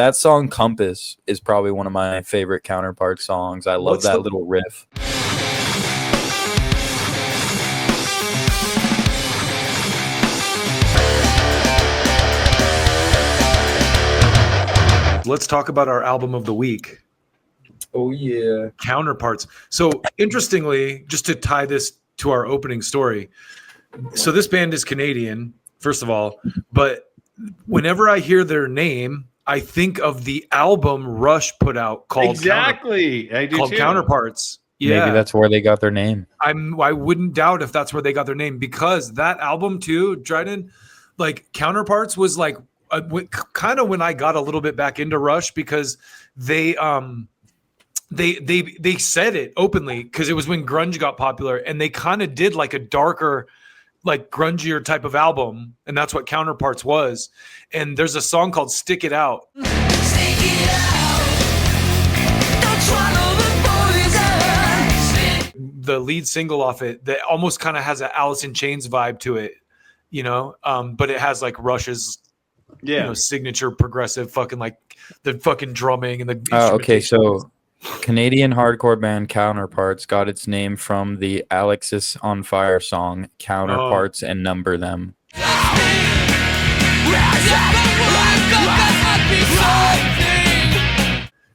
that song Compass is probably one of my favorite Counterparts songs. I love that little riff. Let's talk about our album of the week. Oh yeah. Counterparts. So interestingly, just to tie this to our opening story, so this band is Canadian, first of all, but whenever I hear their name, I think of the album Rush put out called Counterparts. Yeah. Maybe that's where they got their name. I wouldn't doubt if that's where they got their name, because that album too, Dryden, like Counterparts was like kind of when I got a little bit back into Rush, because they said it openly, because it was when grunge got popular, and they kind of did like a darker, like grungier type of album, and that's what Counterparts was. And there's a song called Stick It Out. Stick it out. Don't swallow the poison. The lead single off it that almost kind of has an Alice in Chains vibe to it, you know, but it has like Rush's signature progressive fucking like the fucking drumming and the okay, so Canadian hardcore band Counterparts got its name from the Alexis on Fire song Counterparts and Number Them.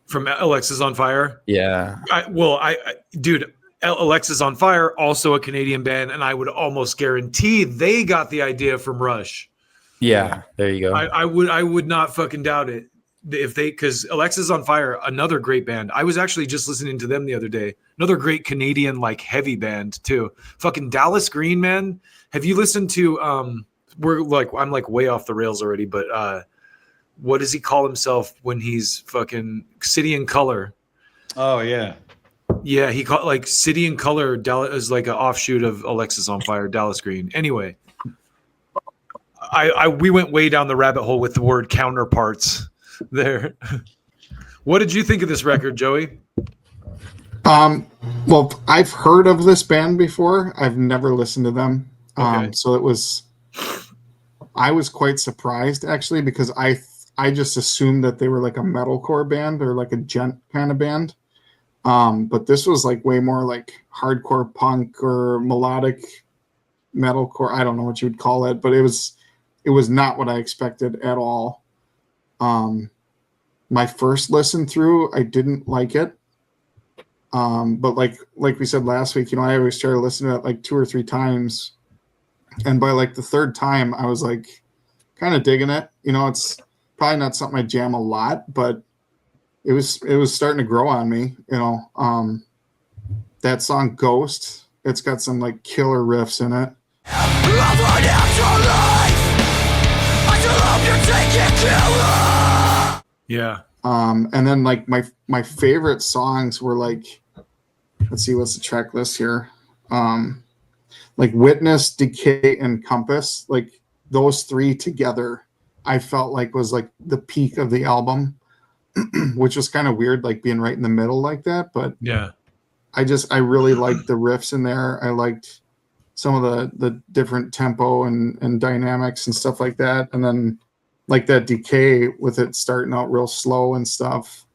From Alexis on Fire? Yeah. Dude, Alexis on Fire, also a Canadian band, and I would almost guarantee they got the idea from Rush. Yeah, there you go. I would not fucking doubt it because Alexis on Fire, another great band. I was actually just listening to them the other day. Another great Canadian like heavy band too. Fucking Dallas Green, man. Have you listened to I'm like way off the rails already, but what does he call himself when he's fucking City and Color? Oh yeah. Yeah, he called like City and Color. Dallas is like an offshoot of Alexis on Fire, Dallas Green. Anyway, we went way down the rabbit hole with the word Counterparts there. What did you think of this record, Joey? Well, I've heard of this band before. I've never listened to them. Okay. So I was quite surprised actually, because I just assumed that they were like a metalcore band or like a gent kind of band. But this was like way more like hardcore punk or melodic metalcore. I don't know what you would call it, but it was not what I expected at all. My first listen through, I didn't like it. But like we said last week, I always try to listen to it like 2 or 3 times. And by like the third time, I was like kind of digging it. It's probably not something I jam a lot, but it was starting to grow on me. That song Ghost, it's got some like killer riffs in it. Yeah. And then like my favorite songs were like, let's see, what's the track list here? Like Witness, Decay, and Compass, like those 3 together, I felt like was like the peak of the album, which was kind of weird, like being right in the middle like that. But yeah, I really liked the riffs in there. I liked some of the different tempo and dynamics and stuff like that. And then like that Decay with it starting out real slow and stuff.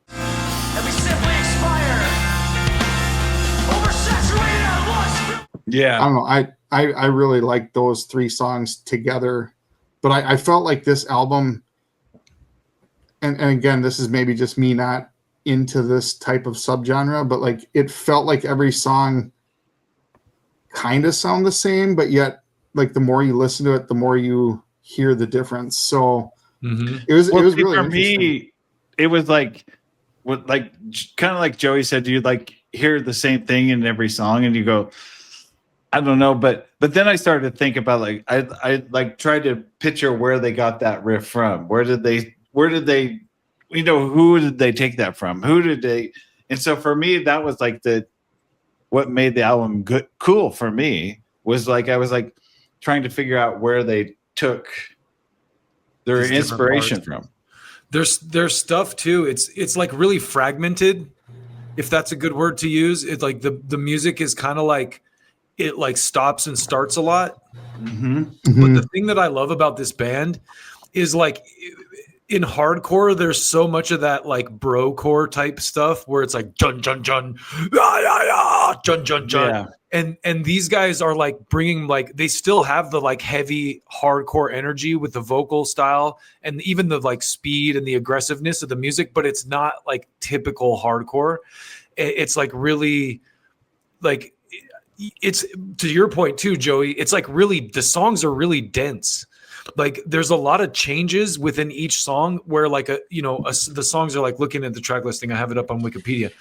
Yeah. I don't know. I really like those 3 songs together, but I felt like this album, and again, this is maybe just me not into this type of subgenre, but like it felt like every song kind of sound the same, but yet like the more you listen to it, the more you hear the difference. So it was really for interesting. Me, it was like kind of like Joey said, you like hear the same thing in every song and you go, I don't know, but then I started to think about like I like tried to picture where they got that riff from. Where did they who did they take that from? And so for me, that was like what made the album cool for me was like I was like trying to figure out where they took their inspiration from. There's stuff too. It's like really fragmented, if that's a good word to use. It's like the music is kind of like it like stops and starts a lot. Mm-hmm. But the thing that I love about this band is like in hardcore, there's so much of that like brocore type stuff where it's like jun jun jun, jun jun jun, and these guys are like bringing like they still have the like heavy hardcore energy with the vocal style and even the like speed and the aggressiveness of the music, but it's not like typical hardcore. It's like really like it's to your point too, Joey. It's like really the songs are really dense. Like there's a lot of changes within each song where like the songs are like looking at the track listing. I have it up on Wikipedia.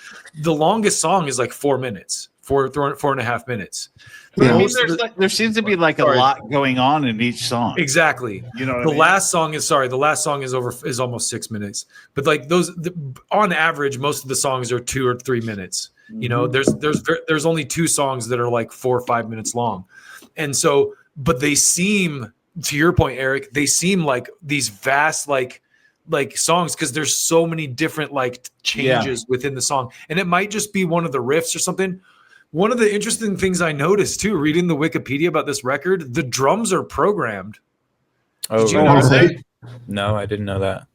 The longest song is like 4 minutes, four and a half minutes. Yeah. I mean, there seems to be like a lot going on in each song. Exactly. You know what the I mean? last song is almost 6 minutes. But like on average, most of the songs are 2 or 3 minutes. You know, there's only 2 songs that are like 4 or 5 minutes long. And so, but they seem, to your point, Eric, they seem like these vast like songs because there's so many different like changes within the song, and it might just be one of the riffs or something. One of the interesting things I noticed too, reading the Wikipedia about this record, the drums are programmed. Oh, Did you really? know that? No, I didn't know that.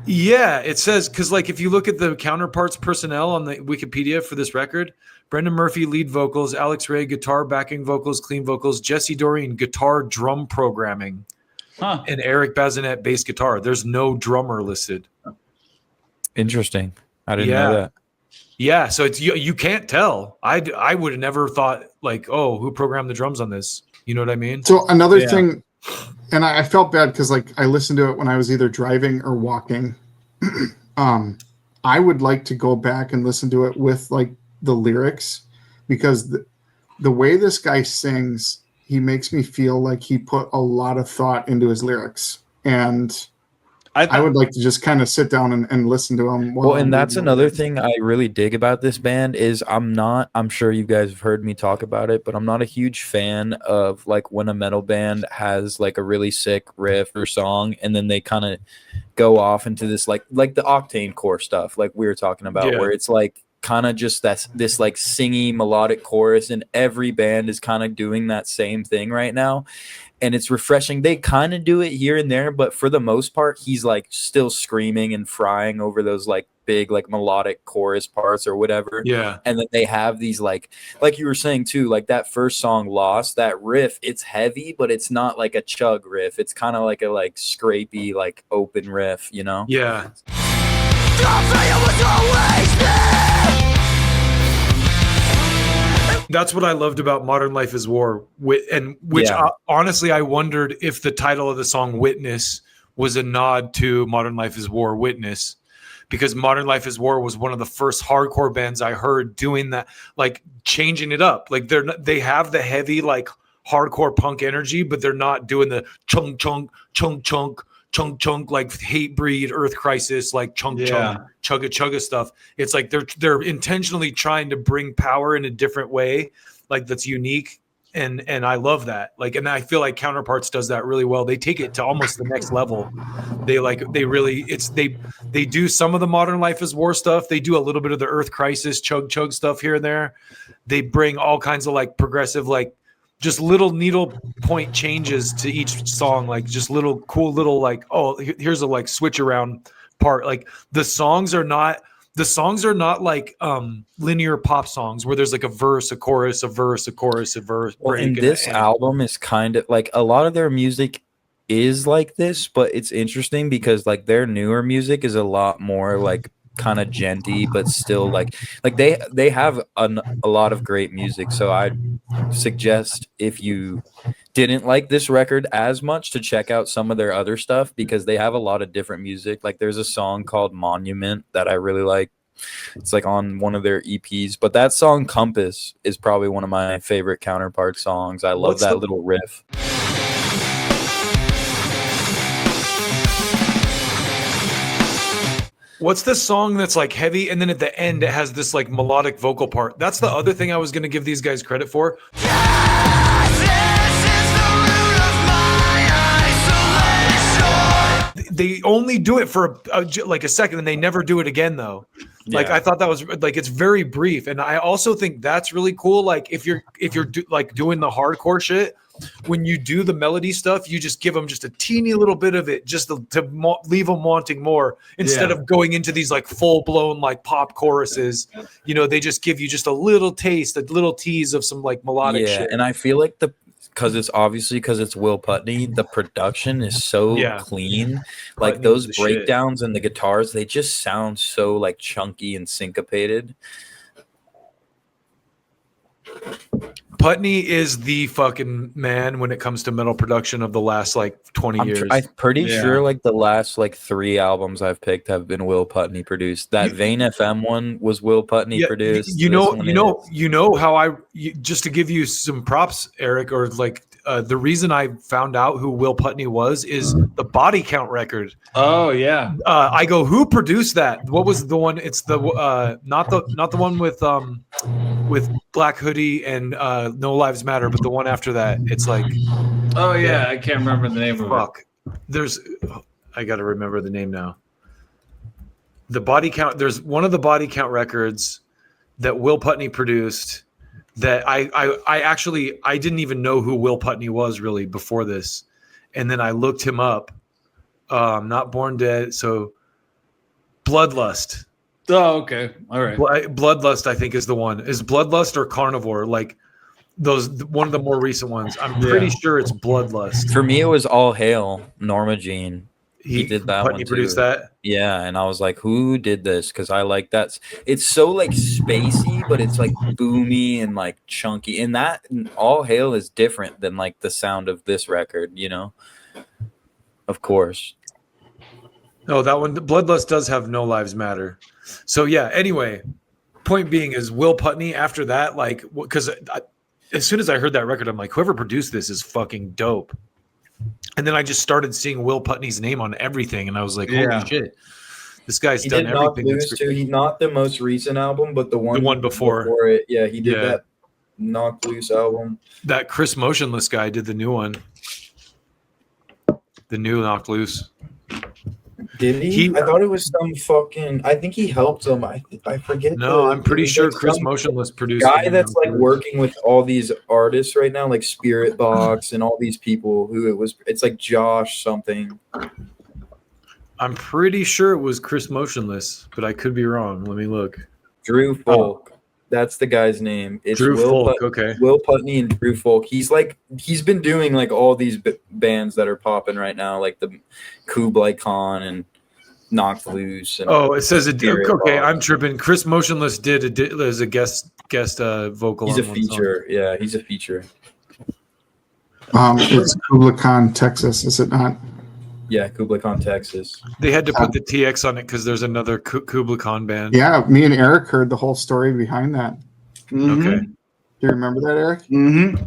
Yeah, it says because like if you look at the Counterparts personnel on the Wikipedia for this record, Brendan Murphy lead vocals, Alex Ray guitar, backing vocals, clean vocals, Jesse Doreen guitar, drum programming, and Eric Bazinet bass guitar. There's no drummer listed. Interesting. I didn't know that. Yeah, so it's you can't tell. I would have never thought like, oh, who programmed the drums on this? You know what I mean? So another thing, and I felt bad because like I listened to it when I was either driving or walking. I would like to go back and listen to it with like the lyrics, because the way this guy sings, he makes me feel like he put a lot of thought into his lyrics, and I would like to just kind of sit down and listen to him. Well, and that's another thing I really dig about this band is I'm sure you guys have heard me talk about it, but I'm not a huge fan of like when a metal band has like a really sick riff or song and then they kind of go off into this like the Octane core stuff like we were talking about, where it's like kind of just this like singy melodic chorus, and every band is kind of doing that same thing right now. And it's refreshing. They kind of do it here and there, but for the most part, he's like still screaming and frying over those like big like melodic chorus parts or whatever. Yeah. And then they have these like you were saying too, like that first song, Lost, that riff, it's heavy, but it's not like a chug riff. It's kind of like a like scrapey, like open riff, you know? Yeah. That's what I loved about Modern Life is War, honestly, I wondered if the title of the song Witness was a nod to Modern Life is War, Witness, because Modern Life is War was one of the first hardcore bands I heard doing that, like changing it up. Like they have the heavy like hardcore punk energy, but they're not doing the chunk chunk chunk chunk chunk chunk like Hatebreed, Earth Crisis, like chunk chunk chugga chugga stuff. It's like they're intentionally trying to bring power in a different way, like that's unique, and I love that. Like, and I feel like Counterparts does that really well. They take it to almost the next level. They do some of the Modern Life is War stuff. They do a little bit of the Earth Crisis chug chug stuff here and there. They bring all kinds of like progressive like just little needle point changes to each song, like just little cool little like, oh, here's a like switch around part. Like the songs are not like linear pop songs where there's like a verse, a chorus, a verse, a chorus, a verse. Well, and this album is kind of like a lot of their music is like this, but it's interesting because like their newer music is a lot more like kind of genty, but still like they have a lot of great music. So I'd suggest if you didn't like this record as much to check out some of their other stuff, because they have a lot of different music. Like there's a song called Monument that I really like. It's like on one of their EPs, but that song Compass is probably one of my favorite Counterpart songs. I love that little riff. What's the song that's like heavy and then at the end it has this like melodic vocal part? That's the other thing I was going to give these guys credit for. They only do it for like a second and they never do it again though. Like I thought that was like it's very brief, and I also think that's really cool. Like if you're like doing the hardcore shit, when you do the melody stuff, you just give them just a teeny little bit of it, just to leave them wanting more instead of going into these like full blown like pop choruses. You know, they just give you just a little taste, a little tease of some like melodic shit. And I feel like because it's Will Putney, the production is so clean. Like Putney's those the breakdowns and the guitars, they just sound so like chunky and syncopated. Putney is the fucking man when it comes to metal production of the last like 20 years. I'm pretty sure like the last like 3 albums I've picked have been Will Putney produced. That Vane FM one was Will Putney produced. You know how just to give you some props, Eric, or like the reason I found out who Will Putney was is the Body Count record. Oh yeah. I go, who produced that? What was the one? It's the not the one with Black Hoodie and No Lives Matter, but the one after that. It's like, oh yeah, I can't remember the name of it. I got to remember the name now. The Body Count. There's one of the Body Count records that Will Putney produced. That I actually didn't even know who Will Putney was really before this, and then I looked him up. Not Born Dead, so Bloodlust. Oh, okay, all right. Bloodlust, I think, is the one. Is Bloodlust or Carnivore? Like those, one of the more recent ones. I'm pretty sure it's Bloodlust. For me, it was All Hail, Norma Jean. He did that Putney one too. Produced that. Yeah, and I was like, who did this? Because I like that. It's so like spacey, but it's like boomy and like chunky. And that All Hail is different than like the sound of this record, you know? Of course. Oh, that one, Bloodlust does have No Lives Matter. So yeah, anyway, point being is Will Putney after that, like, because as soon as I heard that record, I'm like, whoever produced this is fucking dope. And then I just started seeing Will Putney's name on everything, and I was like, holy shit, this guy's done everything. He's not the most recent album, but the one before it. Yeah, he did that Knocked Loose album. That Chris Motionless guy did the new one. The new Knocked Loose. Did he? I thought it was some fucking. I think he helped him. I forget. No, I'm pretty sure Chris Motionless produced. Guy that's like working with all these artists right now, like Spirit Box and all these people. Who it was? It's like Josh something. I'm pretty sure it was Chris Motionless, but I could be wrong. Let me look. Drew Folk. That's the guy's name. It's Drew Folk. Okay. Will Putney and Drew Folk. He's been doing like all these bands that are popping right now, like the Kublai Khan and Knocked Loose. And it says it. Okay, I'm tripping. Chris Motionless did as a guest vocal. He's a feature. Yeah, he's a feature. It's Kublai Khan, Texas, is it not? Yeah, Kublai Khan, Texas. They had to put the TX on it because there's another Kublai Khan band. Yeah, me and Eric heard the whole story behind that. Mm-hmm. Okay. Do you remember that, Eric? Mm-hmm.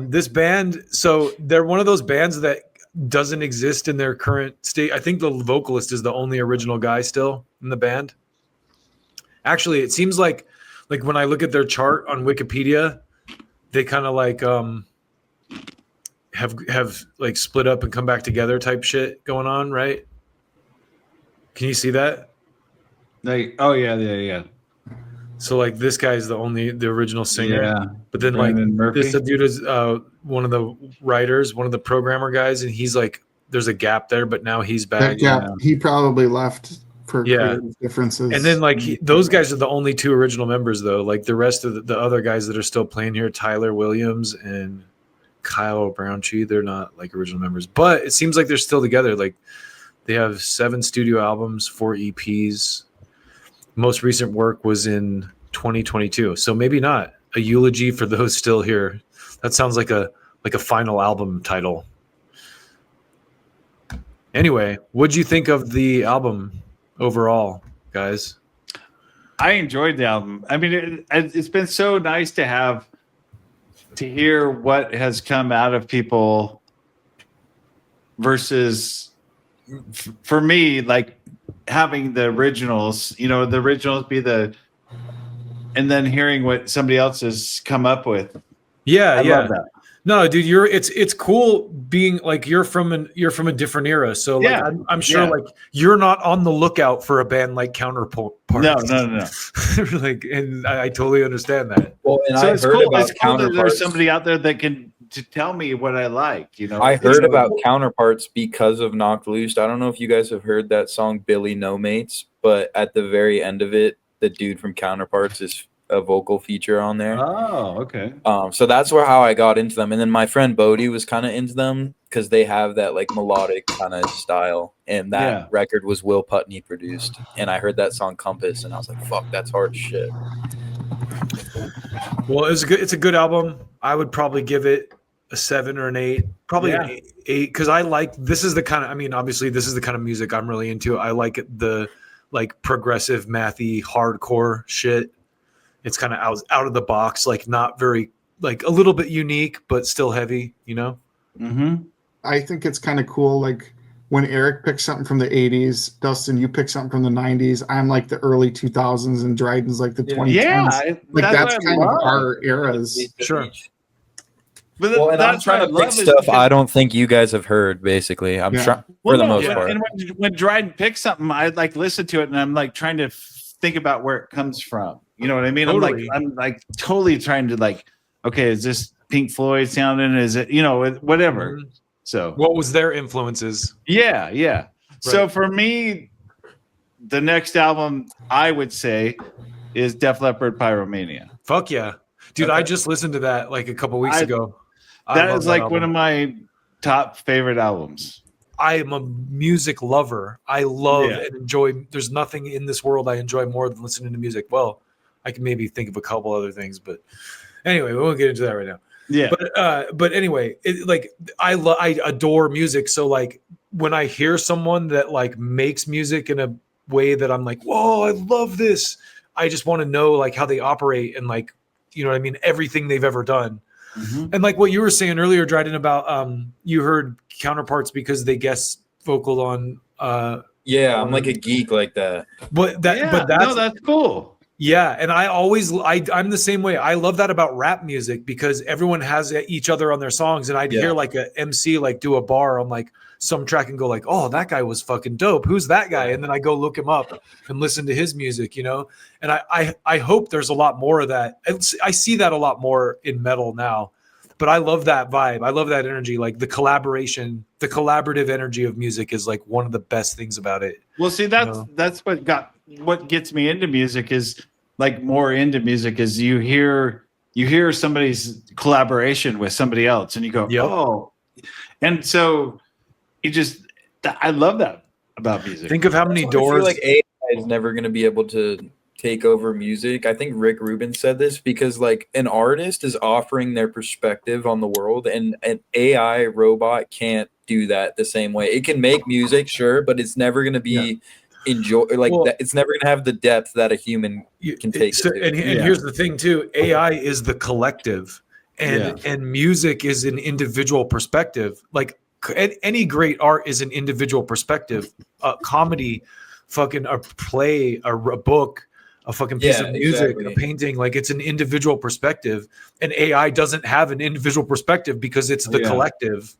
This band, so they're one of those bands that doesn't exist in their current state. I think the vocalist is the only original guy still in the band. Actually, it seems like when I look at their chart on Wikipedia, they kind of like have like split up and come back together type shit going on, right? Can you see that? Yeah. So like this guy's the original singer. Yeah. But then Brandon like Murphy. this dude is one of the writers, one of the programmer guys, and he's like, there's a gap there, but now he's back. That gap, he probably left for creative differences. And then like those guys are the only 2 original members though. Like the rest of the other guys that are still playing here, Tyler Williams and Kyle Browntree, they're not like original members, but it seems like they're still together. Like they have 7 studio albums, 4 EPs. Most recent work was in 2022, so maybe not a eulogy for those still here. That sounds like a final album title. Anyway, what'd you think of the album overall, guys? I enjoyed the album. I mean, it's been so nice to hear what has come out of people versus for me, like having the originals, the originals and then hearing what somebody else has come up with. I love that. No, dude, it's cool being like you're from a different era. So like Yeah, I'm sure like you're not on the lookout for a band like Counterparts. No. Like, and I totally understand that. Well, and So I it's heard cool. about It's cool that there's Counterparts. somebody out there that can to tell me what I like. You know, I It's heard really about cool. Counterparts because of Knocked Loose. I don't know if you guys have heard that song Billy No Mates, but at the very end of it, the dude from Counterparts is a vocal feature on there. Oh, okay. So that's how I got into them. And then my friend Bodie was kind of into them because they have that like melodic kind of style. And that record was Will Putney produced. And I heard that song Compass and I was like, fuck, that's hard as shit. Well, it's a good album. I would probably give it a 7 or an 8, probably an 8, because I like this is the kind of obviously this is the kind of music I'm really into. I like the like progressive mathy hardcore shit. It's kind of out of the box, like not very like a little bit unique, but still heavy, you know? Mm-hmm. I think it's kind of cool. Like when Eric picks something from the 80s, Dustin, you pick something from the 90s. I'm like the early 2000s, and Dryden's like the 2010s. Yeah, like that's kind of our eras. Sure. But Well, and I'm trying to pick stuff I don't think you guys have heard. Basically, I'm trying for the most part. And when Dryden picks something, I like listen to it, and I'm like trying to think about where it comes from. You know what I mean? Totally. I'm like totally trying to like, okay, is this Pink Floyd sounding? Is it whatever? Mm-hmm. So what was their influences? Yeah. Right. So for me, the next album I would say is Def Leppard Pyromania. Fuck yeah, dude! I just listened to that like a couple weeks ago. That is like one of my top favorite albums. I am a music lover. I love and enjoy. There's nothing in this world I enjoy more than listening to music. Well, I can maybe think of a couple other things, but anyway, we won't get into that right now. Yeah. But anyway, I adore music. So like when I hear someone that like makes music in a way that I'm like, whoa, I love this. I just want to know like how they operate and like, you know what I mean? Everything they've ever done. Mm-hmm. And like what you were saying earlier, Dryden, about you heard Counterparts because they guest vocaled on I'm like a geek like that. But that's cool. Yeah, and I'm the same way. I love that about rap music because everyone has each other on their songs, and I'd hear like a MC like do a bar on like some track and go like, oh, that guy was fucking dope. Who's that guy? And then I go look him up and listen to his music, you know. And I hope there's a lot more of that. I see that a lot more in metal now. But I love that vibe. I love that energy. Like the collaboration, the collaborative energy of music is like one of the best things about it. Well, see, that's what gets me into music is like more into music is you hear somebody's collaboration with somebody else and you go, oh, and so I love that about music. Think of how many doors. I feel like AI is never going to be able to take over music. I think Rick Rubin said this because like an artist is offering their perspective on the world, and an AI robot can't do that the same way. It can make music, sure, but it's never going to be that. It's never going to have the depth that a human can take. And here's the thing too: AI is the collective, and music is an individual perspective. Like any great art is an individual perspective. Comedy, fucking a play, a book, a fucking piece of music, a painting, like it's an individual perspective, and AI doesn't have an individual perspective because it's the collective.